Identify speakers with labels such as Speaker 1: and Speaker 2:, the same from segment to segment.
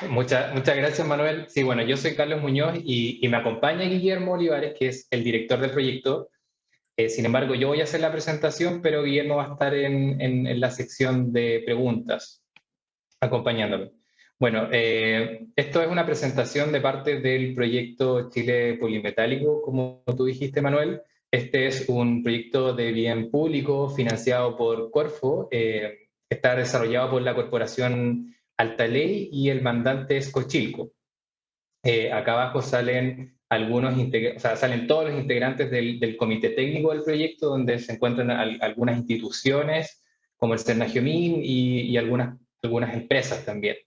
Speaker 1: Muchas gracias, Manuel. Sí, bueno, yo soy Carlos Muñoz y me acompaña Guillermo Olivares, que es el director del proyecto. Sin embargo, yo voy a hacer la presentación, pero Guillermo va a estar en la sección de preguntas, acompañándome. Bueno, esto es una presentación de parte del proyecto Chile Polimetálico, como tú dijiste, Manuel. Este es un proyecto de bien público financiado por Corfo. Está desarrollado por la corporación Altaley y el mandante es Cochilco. Acá abajo salen o sea, salen todos los integrantes del comité técnico del proyecto, donde se encuentran algunas instituciones como el Cernagiomín y algunas empresas también.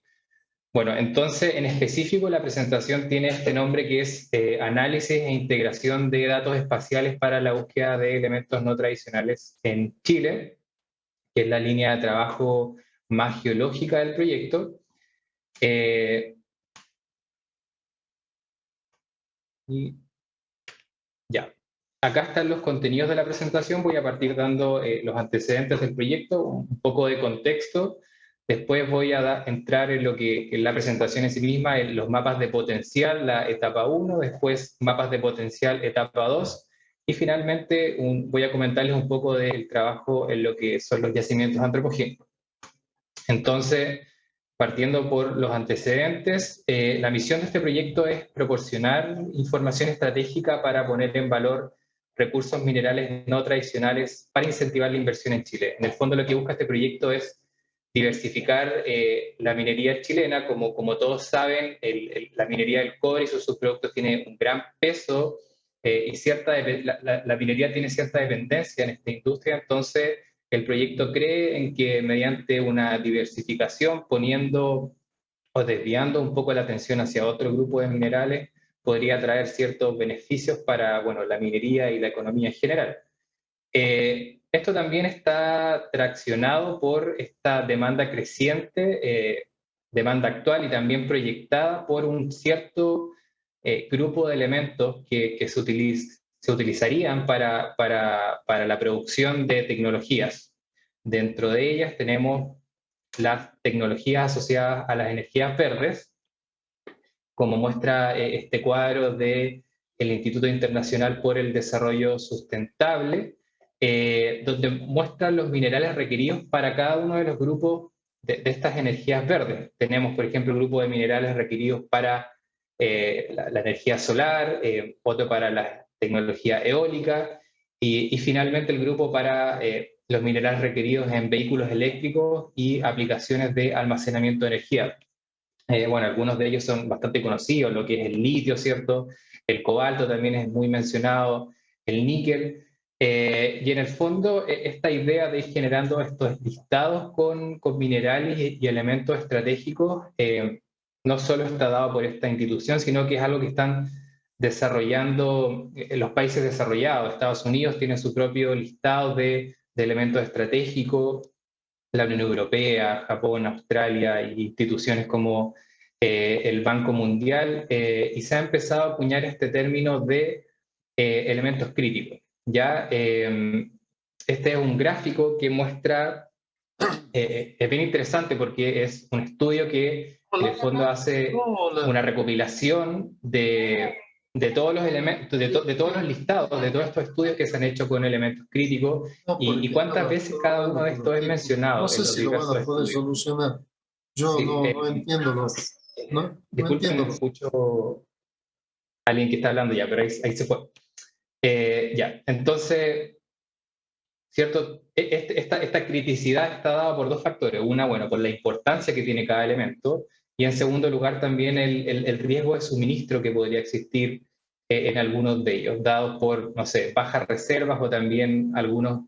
Speaker 1: Bueno, entonces, en específico, la presentación tiene este nombre que es Análisis e Integración de Datos Espaciales para la Búsqueda de Elementos No Tradicionales en Chile, que es la línea de trabajo más geológica del proyecto. Y ya, acá están los contenidos de la presentación. Voy a partir dando los antecedentes del proyecto, un poco de contexto. Después voy a entrar en lo que en la presentación en sí misma, en los mapas de potencial, la etapa 1, después mapas de potencial, etapa 2, y finalmente voy a comentarles un poco del trabajo en lo que son los yacimientos antropogénicos. Entonces, partiendo por los antecedentes, la misión de este proyecto es proporcionar información estratégica para poner en valor recursos minerales no tradicionales para incentivar la inversión en Chile. En el fondo lo que busca este proyecto es diversificar la minería chilena. Como todos saben, la minería del cobre y sus subproductos tiene un gran peso y la minería tiene cierta dependencia en esta industria. Entonces el proyecto cree en que mediante una diversificación, poniendo o desviando un poco la atención hacia otro grupo de minerales, podría traer ciertos beneficios para, bueno, la minería y la economía en general. Esto también está traccionado por esta demanda creciente, demanda actual y también proyectada por un cierto grupo de elementos que se utilizarían para la producción de tecnologías. Dentro de ellas tenemos las tecnologías asociadas a las energías verdes, como muestra este cuadro del Instituto Internacional por el Desarrollo Sustentable, donde muestran los minerales requeridos para cada uno de los grupos de estas energías verdes. Tenemos, por ejemplo, el grupo de minerales requeridos para la energía solar, otro para la tecnología eólica y finalmente el grupo para los minerales requeridos en vehículos eléctricos y aplicaciones de almacenamiento de energía. Bueno, algunos de ellos son bastante conocidos, lo que es el litio, ¿cierto? El cobalto también es muy mencionado, el níquel. Y en el fondo, esta idea de ir generando estos listados con minerales y elementos estratégicos, no solo está dado por esta institución, sino que es algo que están desarrollando los países desarrollados. Estados Unidos tiene su propio listado de elementos estratégicos, la Unión Europea, Japón, Australia e instituciones como el Banco Mundial, y se ha empezado a acuñar este término de elementos críticos. ¿Ya? Este es un gráfico que muestra, es bien interesante porque es un estudio que en el fondo hace una recopilación de todos los elementos, de todos los listados, de todos estos estudios que se han hecho con elementos críticos
Speaker 2: No, por
Speaker 1: y cuántas
Speaker 2: ejemplo,
Speaker 1: veces
Speaker 2: estoy
Speaker 1: cada uno
Speaker 2: hablando
Speaker 1: de
Speaker 2: con los
Speaker 1: estos es
Speaker 2: tipos. No
Speaker 1: mencionado en
Speaker 2: sé
Speaker 1: los
Speaker 2: si lo van
Speaker 1: diversos
Speaker 2: a poder
Speaker 1: estudios.
Speaker 2: solucionar. Yo
Speaker 1: Sí,
Speaker 2: no entiendo no
Speaker 1: disculpen,
Speaker 2: entiendo
Speaker 1: escucho a alguien que está hablando ya, pero ahí se fue. Ya, entonces, ¿cierto? Esta criticidad está dada por dos factores. Una, bueno, por la importancia que tiene cada elemento, y en segundo lugar también el riesgo de suministro que podría existir en algunos de ellos, dados por, no sé, bajas reservas o también algunos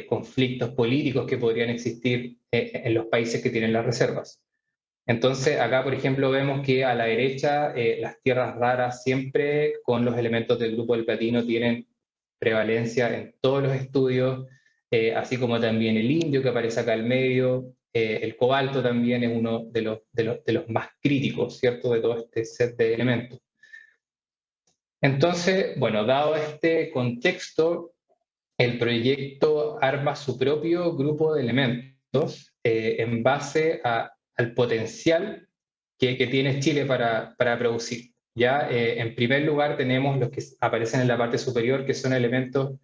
Speaker 1: conflictos políticos que podrían existir en los países que tienen las reservas. Entonces, acá, por ejemplo, vemos que a la derecha las tierras raras siempre con los elementos del grupo del platino tienen prevalencia en todos los estudios, así como también el indio que aparece acá al medio, el cobalto también es uno de los más críticos, ¿cierto?, de todo este set de elementos. Entonces, bueno, dado este contexto, el proyecto arma su propio grupo de elementos en base al potencial que tiene Chile para producir. Ya, en primer lugar tenemos los que aparecen en la parte superior, que son elementos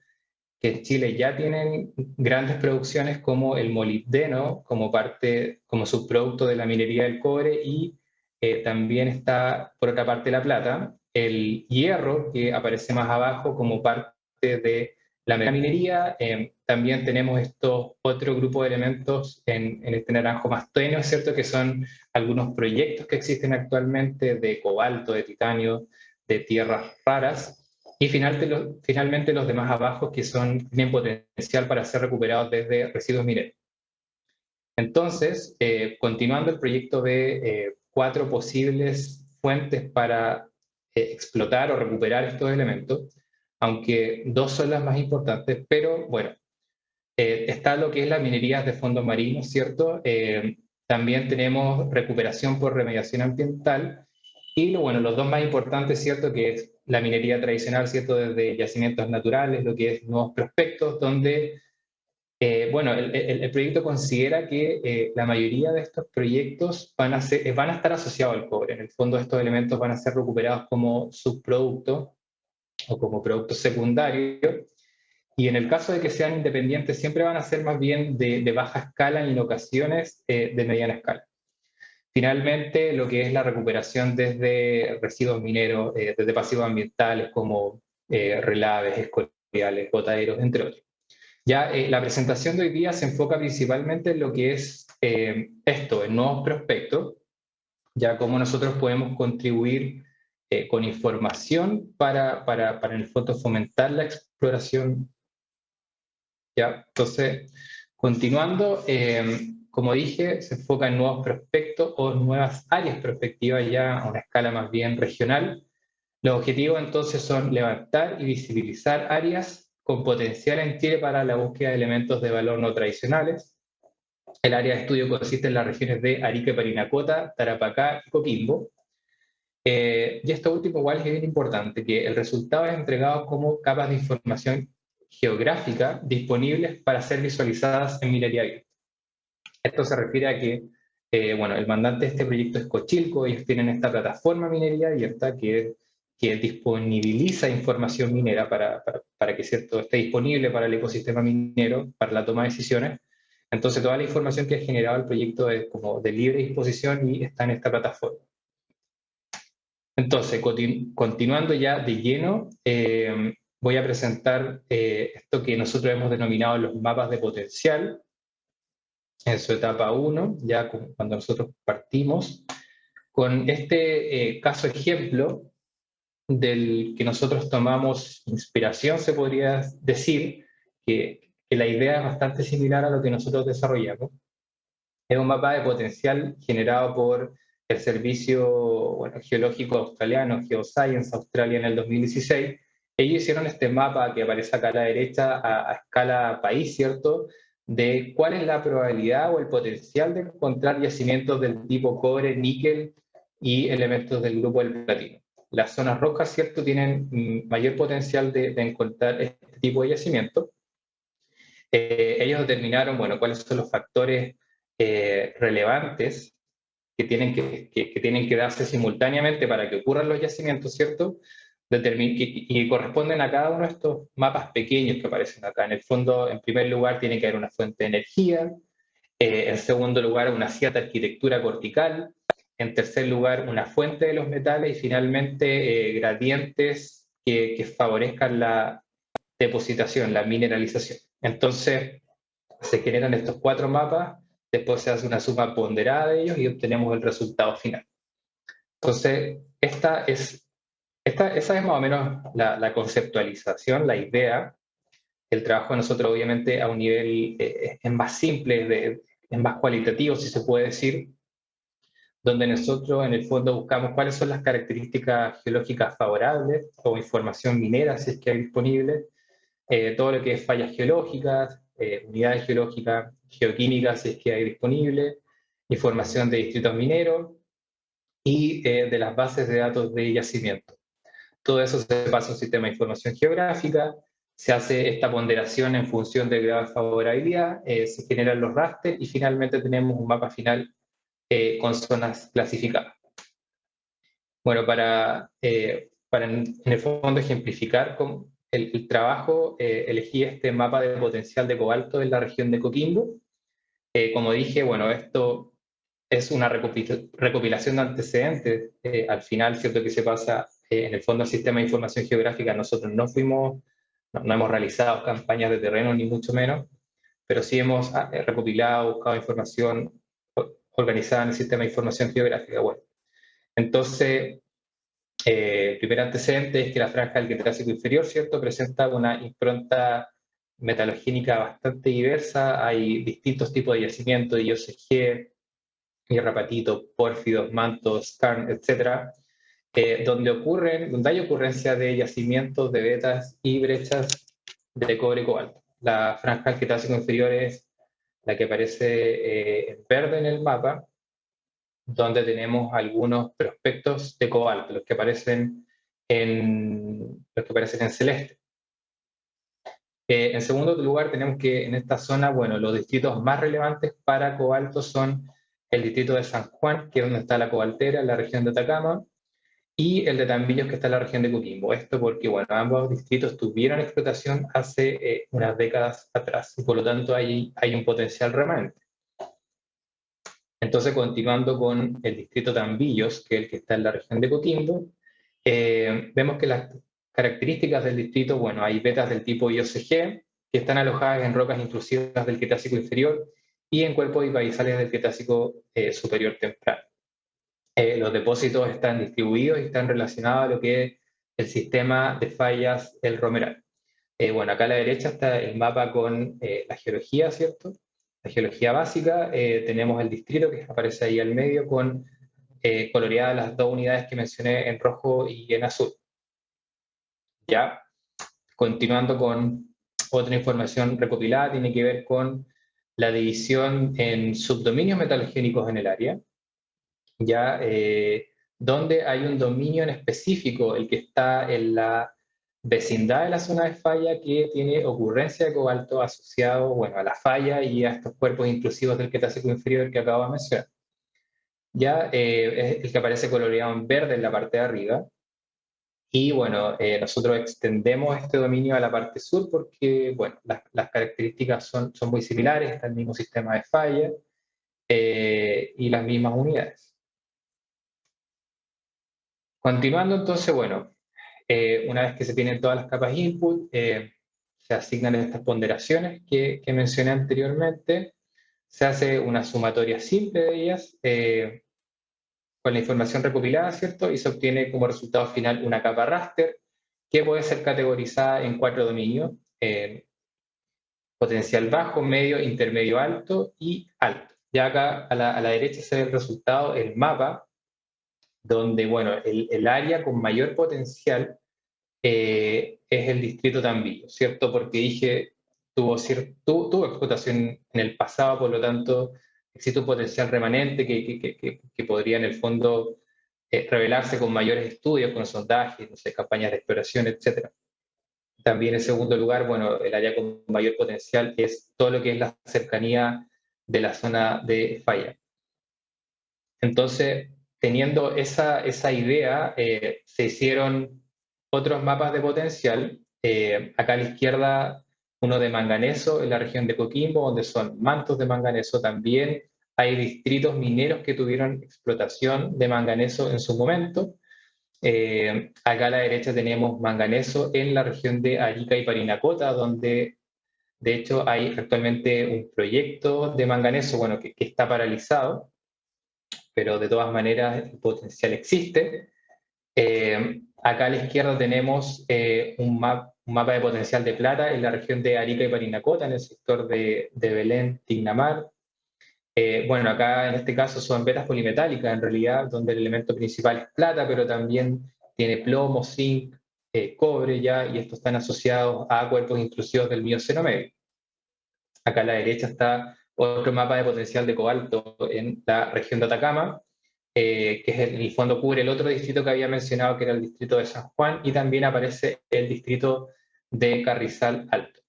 Speaker 1: que en Chile ya tienen grandes producciones, como el molibdeno, como subproducto de la minería del cobre, y también está, por otra parte, la plata, el hierro, que aparece más abajo como parte de la minería. También tenemos estos otro grupo de elementos en este naranjo más tenue, ¿cierto? Que son algunos proyectos que existen actualmente de cobalto, de titanio, de tierras raras. Y finalmente los demás abajo, que tienen potencial para ser recuperados desde residuos mineros. Entonces, continuando el proyecto de 4 posibles fuentes para explotar o recuperar estos elementos, aunque 2 son las más importantes, pero bueno, está lo que es la minería de fondos marinos, ¿cierto? También tenemos recuperación por remediación ambiental, y bueno, los 2 más importantes, ¿cierto? Que es la minería tradicional, ¿cierto? Desde yacimientos naturales, lo que es nuevos prospectos, donde, bueno, el proyecto considera que la mayoría de estos proyectos van a estar asociados al cobre. En el fondo, estos elementos van a ser recuperados como subproducto o como producto secundario. Y en el caso de que sean independientes, siempre van a ser más bien de baja escala y en ocasiones de mediana escala. Finalmente, lo que es la recuperación desde residuos mineros, desde pasivos ambientales como relaves, escoriales, botaderos, entre otros. Ya la presentación de hoy día se enfoca principalmente en lo que es esto, en nuevos prospectos, ya cómo nosotros podemos contribuir con información para en el fondo fomentar la exploración. Ya, entonces, continuando, como dije, se enfoca en nuevos prospectos o nuevas áreas prospectivas ya a una escala más bien regional. Los objetivos entonces son levantar y visibilizar áreas con potencial en Chile para la búsqueda de elementos de valor no tradicionales. El área de estudio consiste en las regiones de Arica, Parinacota, Tarapacá y Coquimbo. Y esto último igual es bien importante, que el resultado es entregado como capas de información geográfica disponibles para ser visualizadas en minería abierta. Esto se refiere a que, bueno, el mandante de este proyecto es Cochilco. Ellos tienen esta plataforma minería abierta que disponibiliza información minera para que, ¿cierto?, esté disponible para el ecosistema minero, para la toma de decisiones. Entonces, toda la información que ha generado el proyecto es como de libre disposición y está en esta plataforma. Entonces, continuando ya de lleno, voy a presentar esto que nosotros hemos denominado los mapas de potencial, en su etapa 1, ya cuando nosotros partimos, con este caso ejemplo del que nosotros tomamos inspiración, se podría decir, que la idea es bastante similar a lo que nosotros desarrollamos. Es un mapa de potencial generado por el Servicio Geológico Australiano, Geoscience Australia, en el 2016. Ellos hicieron este mapa que aparece acá a la derecha a escala país, ¿cierto?, de cuál es la probabilidad o el potencial de encontrar yacimientos del tipo cobre, níquel y elementos del grupo del platino. Las zonas rojas, ¿cierto?, tienen mayor potencial de encontrar este tipo de yacimientos. Ellos determinaron, bueno, cuáles son los factores relevantes que tienen que darse simultáneamente para que ocurran los yacimientos, ¿cierto? Y corresponden a cada uno de estos mapas pequeños que aparecen acá. En el fondo, en primer lugar, tiene que haber una fuente de energía. En segundo lugar, una cierta arquitectura cortical. En tercer lugar, una fuente de los metales. Y finalmente, gradientes que favorezcan la depositación, la mineralización. Entonces, se generan estos 4 mapas, después se hace una suma ponderada de ellos y obtenemos el resultado final. Entonces, esa es más o menos la conceptualización, la idea. El trabajo de nosotros, obviamente, a un nivel es más simple, es más cualitativo, si se puede decir, donde nosotros en el fondo buscamos cuáles son las características geológicas favorables o información minera, si es que hay disponible, todo lo que es fallas geológicas, unidades geológicas, geoquímicas, si es que hay disponible, información de distritos mineros y de las bases de datos de yacimiento. Todo eso se pasa a un sistema de información geográfica, se hace esta ponderación en función del grado de favorabilidad, se generan los rasters y finalmente tenemos un mapa final con zonas clasificadas. Bueno, para en el fondo ejemplificar con el trabajo, elegí este mapa de potencial de cobalto en la región de Coquimbo. Como dije, bueno, esto es una recopilación de antecedentes. Al final, cierto que se pasa en el fondo al sistema de información geográfica. Nosotros no hemos realizado campañas de terreno, ni mucho menos, pero sí hemos recopilado, buscado información organizada en el sistema de información geográfica. Bueno, entonces, el primer antecedente es que la franja del Cretácico inferior, ¿cierto?, presenta una impronta metalogénica bastante diversa. Hay distintos tipos de yacimientos, IOCG, hierrapatito, pórfidos, mantos, skarn, etcétera, donde hay ocurrencia de yacimientos de vetas y brechas de cobre y cobalto. La franja del Cretácico inferior es la que aparece en verde en el mapa, donde tenemos algunos prospectos de cobalto, los que aparecen en celeste. En segundo lugar, tenemos que en esta zona, bueno, los distritos más relevantes para cobalto son el distrito de San Juan, que es donde está la cobaltera, en la región de Atacama, y el de Tambillos, que está en la región de Coquimbo. Esto porque, bueno, ambos distritos tuvieron explotación hace unas décadas atrás, y por lo tanto hay un potencial remanente. Entonces, continuando con el distrito Tambillos, que es el que está en la región de Coquimbo, vemos que las características del distrito, bueno, hay vetas del tipo IOCG, que están alojadas en rocas intrusivas del Cretácico inferior y en cuerpos bipalizales del Cretácico superior temprano. Los depósitos están distribuidos y están relacionados a lo que es el sistema de fallas del Romeral. Bueno, acá a la derecha está el mapa con la geología, ¿cierto? La geología básica. Tenemos el distrito que aparece ahí al medio con coloreadas las dos unidades que mencioné en rojo y en azul. Ya, continuando con otra información recopilada, tiene que ver con la división en subdominios metalogénicos en el área, ya, donde hay un dominio en específico, el que está en la vecindad de la zona de falla, que tiene ocurrencia de cobalto asociado, bueno, a la falla y a estos cuerpos intrusivos del Cretácico inferior que acabo de mencionar. Ya, es el que aparece coloreado en verde en la parte de arriba. Y bueno, nosotros extendemos este dominio a la parte sur porque, bueno, las características son muy similares, está el mismo sistema de falla y las mismas unidades. Continuando, entonces, bueno, una vez que se tienen todas las capas input, se asignan estas ponderaciones que mencioné anteriormente, se hace una sumatoria simple de ellas con la información recopilada, ¿cierto? Y se obtiene como resultado final una capa raster que puede ser categorizada en 4 dominios, potencial bajo, medio, intermedio alto y alto. Ya acá a la derecha se ve el resultado, el mapa, donde, bueno, el área con mayor potencial es el distrito Tambillo, ¿cierto? Porque dije, tuvo explotación en el pasado, por lo tanto, existe un potencial remanente que podría en el fondo revelarse con mayores estudios, con sondajes, no sé, campañas de exploración, etc. También en segundo lugar, bueno, el área con mayor potencial es todo lo que es la cercanía de la zona de falla. Entonces, teniendo esa idea, se hicieron otros mapas de potencial. Acá a la izquierda, uno de manganeso en la región de Coquimbo, donde son mantos de manganeso. También hay distritos mineros que tuvieron explotación de manganeso en su momento. Acá a la derecha tenemos manganeso en la región de Arica y Parinacota, donde de hecho hay actualmente un proyecto de manganeso, bueno, que está paralizado, pero de todas maneras el potencial existe. Acá a la izquierda tenemos un mapa de potencial de plata en la región de Arica y Parinacota, en el sector de Belén, Tignamar. Bueno, acá en este caso son vetas polimetálicas, en realidad, donde el elemento principal es plata, pero también tiene plomo, zinc, cobre, ya, y estos están asociados a cuerpos intrusivos del Mioceno medio. Acá a la derecha está otro mapa de potencial de cobalto en la región de Atacama, que es en el fondo cubre el otro distrito que había mencionado, que era el distrito de San Juan, y también aparece el distrito de Carrizal Alto.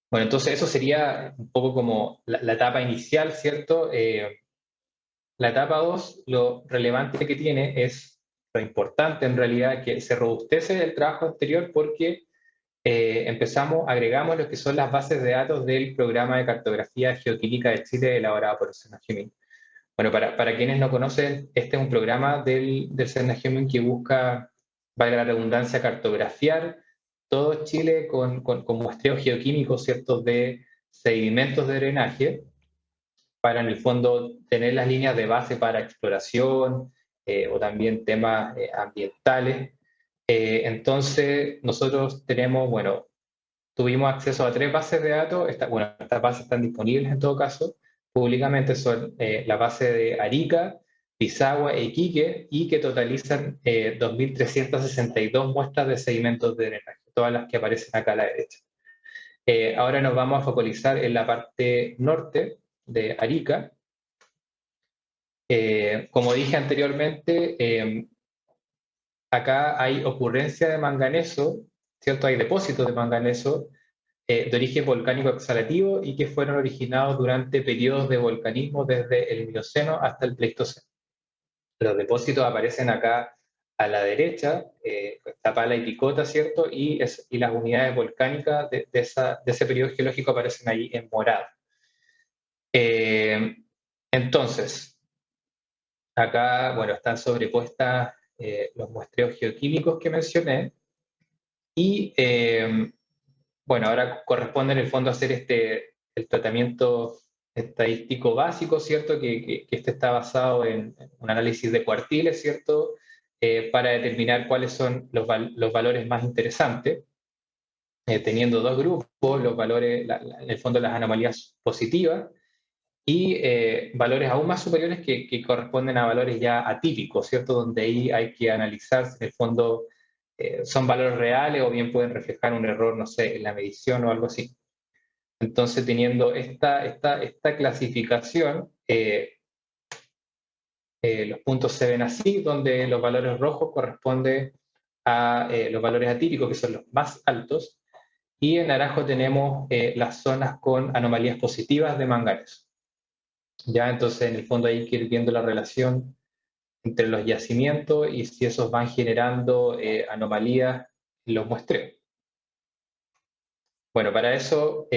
Speaker 1: Bueno, entonces eso sería un poco como la etapa inicial, ¿cierto? La etapa 2, lo relevante que tiene es, lo importante en realidad, que se robustece el trabajo anterior porque agregamos lo que son las bases de datos del programa de cartografía geoquímica de Chile elaborado por el SENAGEMIN. Bueno, para quienes no conocen, este es un programa del SENAGEMIN que busca, valga la redundancia, cartografiar todo Chile con muestreos geoquímicos, ¿cierto?, de sedimentos de drenaje, para en el fondo tener las líneas de base para exploración o también temas ambientales. Entonces, nosotros tenemos, bueno, tuvimos acceso a 3 bases de datos. Estas bases están disponibles en todo caso públicamente, son la base de Arica, Pisagua e Iquique, y que totalizan 2.362 muestras de sedimentos de drenaje, todas las que aparecen acá a la derecha. Ahora nos vamos a focalizar en la parte norte de Arica. Como dije anteriormente, acá hay ocurrencia de manganeso, ¿cierto? Hay depósitos de manganeso de origen volcánico exhalativo y que fueron originados durante periodos de volcanismo desde el Mioceno hasta el Pleistoceno. Los depósitos aparecen acá a la derecha, Tapala y Picota, ¿cierto? Y las unidades volcánicas de ese periodo geológico aparecen ahí en morado. Entonces, acá, bueno, están sobrepuestas los muestreos geoquímicos que mencioné y bueno, ahora corresponde en el fondo hacer el tratamiento estadístico básico, ¿cierto? Que este está basado en un análisis de cuartiles, ¿cierto? Para determinar cuáles son los valores más interesantes, teniendo 2 grupos, los valores, en el fondo las anomalías positivas, y valores aún más superiores que corresponden a valores ya atípicos, ¿cierto? Donde ahí hay que analizar si en el fondo son valores reales o bien pueden reflejar un error, no sé, en la medición o algo así. Entonces, teniendo esta clasificación, los puntos se ven así, donde los valores rojos corresponden a los valores atípicos, que son los más altos, y en naranjo tenemos las zonas con anomalías positivas de manganeso. Ya, entonces, en el fondo hay que ir viendo la relación entre los yacimientos y si esos van generando anomalías en los muestreos. Bueno, para eso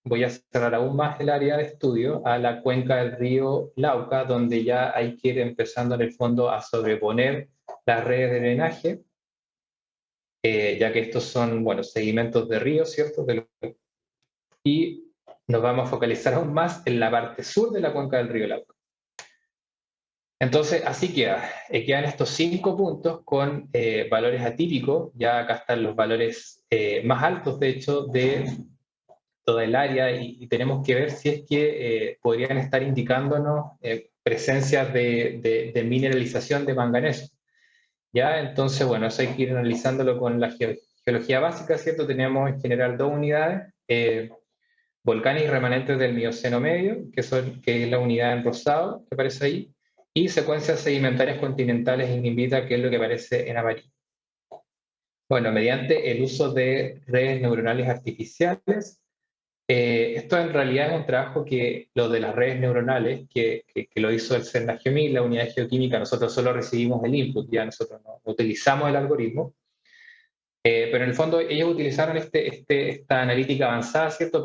Speaker 1: voy a cerrar aún más el área de estudio a la cuenca del río Lauca, donde ya hay que ir empezando en el fondo a sobreponer las redes de drenaje, ya que estos son, bueno, sedimentos de río, ¿cierto? Y nos vamos a focalizar aún más en la parte sur de la cuenca del río Lauca. Entonces, así quedan estos 5 puntos con valores atípicos. Ya acá están los valores más altos, de hecho, de toda el área, y tenemos que ver si es que podrían estar indicándonos presencias de mineralización de manganeso. ¿Ya? Entonces, bueno, eso hay que ir analizándolo con la geología básica, ¿cierto? Tenemos en general 2 unidades, volcanes y remanentes del Mioceno medio, que es la unidad en rosado que aparece ahí, y secuencias sedimentarias continentales en Invita, que es lo que aparece en amarillo. Bueno, mediante el uso de redes neuronales artificiales, esto en realidad es un trabajo que lo de las redes neuronales, que lo hizo el SENAGEMIN, la unidad de geoquímica, nosotros solo recibimos el input, ya nosotros no utilizamos el algoritmo, pero en el fondo ellos utilizaron esta analítica avanzada, ¿cierto?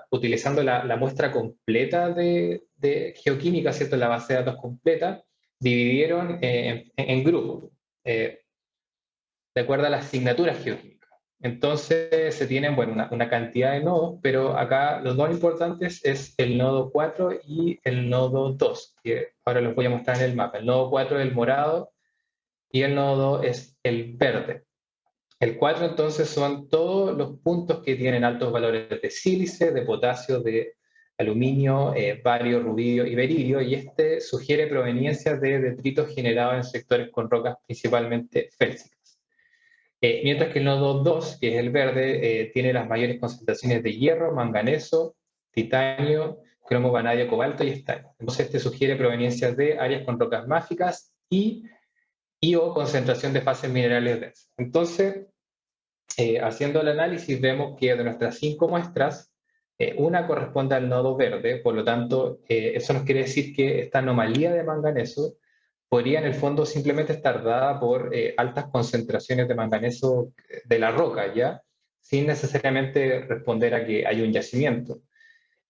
Speaker 1: Utilizando la muestra completa de geoquímica, ¿cierto? La base de datos completa, dividieron en grupos, de acuerdo a las asignaturas geoquímicas. Entonces se tienen, bueno, una cantidad de nodos, pero acá los dos importantes es el nodo 4 y el nodo 2, que ahora los voy a mostrar en el mapa. El nodo 4 es el morado y el nodo 2 es el verde. El 4 entonces son todos los puntos que tienen altos valores de sílice, de potasio, de aluminio, bario, rubidio y berilio, y este sugiere proveniencia de detritos generados en sectores con rocas principalmente félsicas. Mientras que el nodo 2, que es el verde, tiene las mayores concentraciones de hierro, manganeso, titanio, cromo, vanadio, cobalto y estaño. Entonces este sugiere proveniencia de áreas con rocas máficas y o concentración de fases minerales densas. Entonces, haciendo el análisis, vemos que de nuestras 5 muestras, Una corresponde al nodo verde, por lo tanto, eso nos quiere decir que esta anomalía de manganeso podría en el fondo simplemente estar dada por altas concentraciones de manganeso de la roca, ¿ya? Sin necesariamente responder a que hay un yacimiento.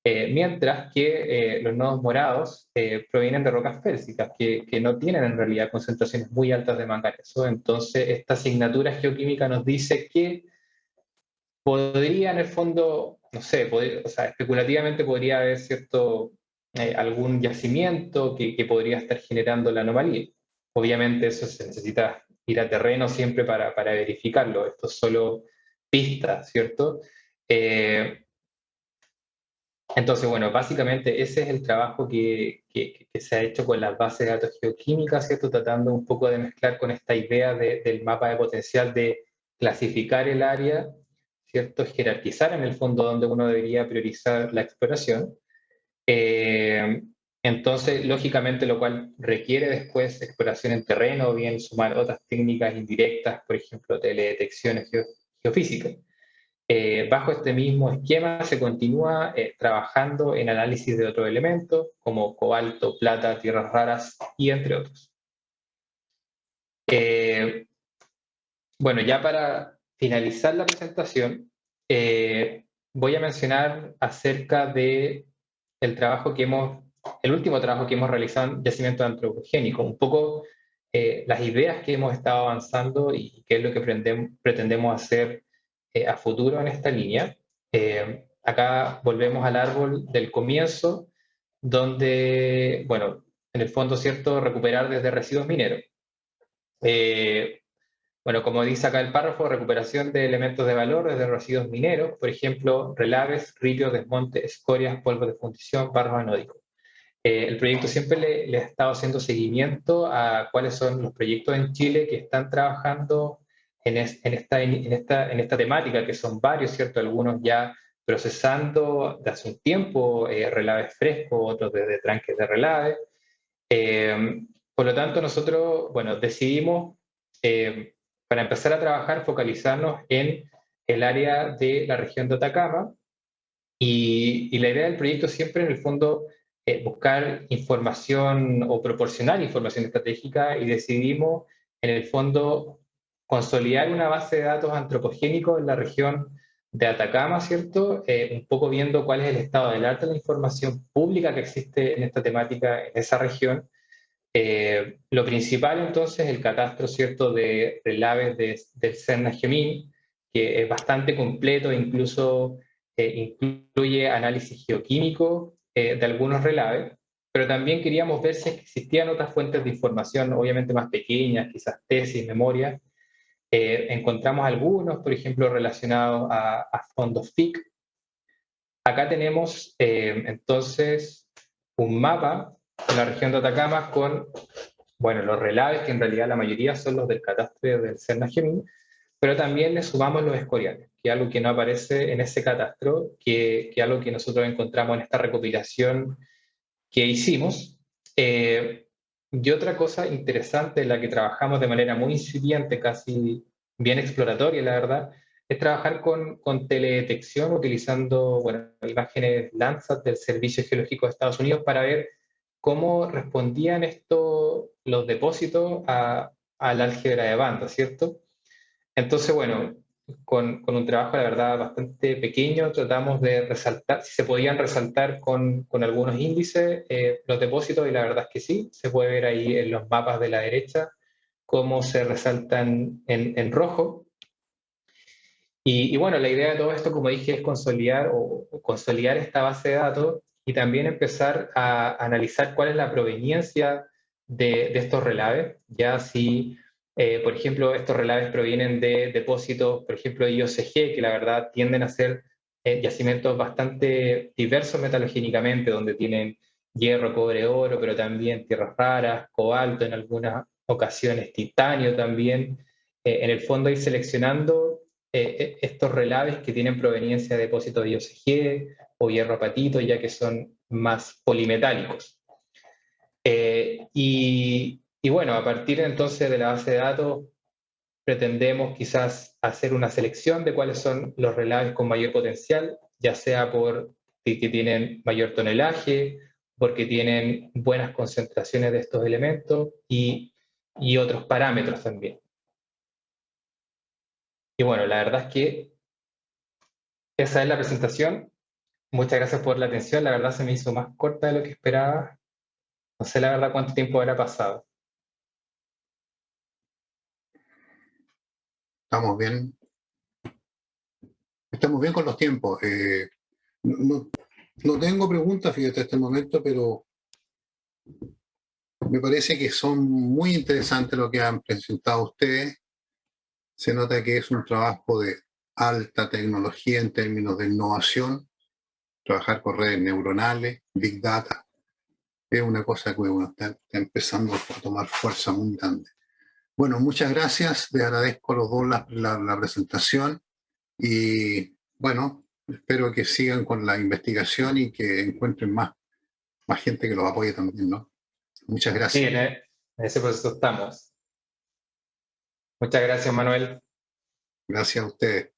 Speaker 1: Mientras que los nodos morados provienen de rocas félsicas, que no tienen en realidad concentraciones muy altas de manganeso. Entonces, esta asignatura geoquímica nos dice que podría en el fondo, no sé, o sea, especulativamente podría haber cierto, algún yacimiento que podría estar generando la anomalía. Obviamente eso se necesita ir a terreno siempre para verificarlo. Esto es solo pista, ¿cierto? Entonces, bueno, básicamente ese es el trabajo que se ha hecho con las bases de datos geoquímicas, ¿cierto? Tratando un poco de mezclar con esta idea del mapa de potencial de clasificar el área, ¿cierto? Jerarquizar en el fondo donde uno debería priorizar la exploración. Eh, entonces, lógicamente, lo cual requiere después exploración en terreno o bien sumar otras técnicas indirectas, por ejemplo, teledetecciones geofísicas. Bajo este mismo esquema se continúa trabajando en análisis de otros elementos como cobalto, plata, tierras raras y entre otros. Bueno, ya para finalizar la presentación, voy a mencionar acerca de el último trabajo que hemos realizado en yacimiento antropogénico, un poco las ideas que hemos estado avanzando y qué es lo que pretendemos hacer a futuro en esta línea. Acá volvemos al árbol del comienzo, donde, bueno, en el fondo, ¿cierto?, recuperar desde residuos mineros. Bueno, como dice acá el párrafo, recuperación de elementos de valor desde residuos mineros, por ejemplo, relaves, ripios, desmonte, escorias, polvos de fundición, barro anódico. El proyecto siempre le ha estado haciendo seguimiento a cuáles son los proyectos en Chile que están trabajando en esta temática, que son varios, ¿cierto? Algunos ya procesando de hace un tiempo relaves frescos, otros desde tranques de relave. Por lo tanto, nosotros, bueno, decidimos, para empezar a trabajar, focalizarnos en el área de la región de Atacama y la idea del proyecto siempre, en el fondo, buscar información o proporcionar información estratégica y decidimos, en el fondo, consolidar una base de datos antropogénicos en la región de Atacama, ¿cierto? Un poco viendo cuál es el estado del arte de la información pública que existe en esta temática en esa región. Lo principal, entonces, es el catastro, ¿cierto?, de relaves del Serna Gemín, que es bastante completo, incluso incluye análisis geoquímico de algunos relaves, pero también queríamos ver si existían otras fuentes de información, obviamente más pequeñas, quizás tesis, memorias. Encontramos algunos, por ejemplo, relacionados a fondos FIC. Acá tenemos entonces un mapa de la región de Atacama con, bueno, los relaves, que en realidad la mayoría son los del catastro del Serna Gemín, pero también le sumamos los escoriales, que es algo que no aparece en ese catastro, que es algo que nosotros encontramos en esta recopilación que hicimos. Y otra cosa interesante en la que trabajamos de manera muy incipiente, casi bien exploratoria, la verdad, es trabajar con teledetección utilizando, bueno, imágenes Landsat del Servicio Geológico de Estados Unidos para ver cómo respondían los depósitos al álgebra de banda, ¿cierto? Entonces, bueno, con un trabajo, la verdad, bastante pequeño, tratamos de resaltar, si se podían resaltar con algunos índices los depósitos, y la verdad es que sí, se puede ver ahí en los mapas de la derecha cómo se resaltan en rojo. Y bueno, la idea de todo esto, como dije, es consolidar esta base de datos y también empezar a analizar cuál es la proveniencia de estos relaves, ya si, por ejemplo, estos relaves provienen de depósitos, por ejemplo, de IOCG, que la verdad tienden a ser yacimientos bastante diversos metalogénicamente, donde tienen hierro, cobre, oro, pero también tierras raras, cobalto en algunas ocasiones, titanio también. En el fondo ir seleccionando estos relaves que tienen proveniencia de depósitos de IOCG o hierro apatito, ya que son más polimetálicos. Y bueno, a partir entonces de la base de datos, pretendemos quizás hacer una selección de cuáles son los relaves con mayor potencial, ya sea por que tienen mayor tonelaje, porque tienen buenas concentraciones de estos elementos y otros parámetros también. Y bueno, la verdad es que esa es la presentación. Muchas gracias por la atención. La verdad se me hizo más corta de lo que esperaba. No sé la verdad cuánto tiempo habrá pasado.
Speaker 3: Estamos bien. Estamos bien con los tiempos. No tengo preguntas, fíjate, hasta este momento, pero me parece que son muy interesantes lo que han presentado ustedes. Se nota que es un trabajo de alta tecnología en términos de innovación, trabajar con redes neuronales, Big Data. Es una cosa que está empezando a tomar fuerza muy grande. Bueno, muchas gracias. Les agradezco a los dos la presentación y bueno, espero que sigan con la investigación y que encuentren más gente que los apoye también, ¿no? Muchas gracias.
Speaker 1: Sí, en ese proceso estamos. Muchas gracias, Manuel.
Speaker 3: Gracias a ustedes.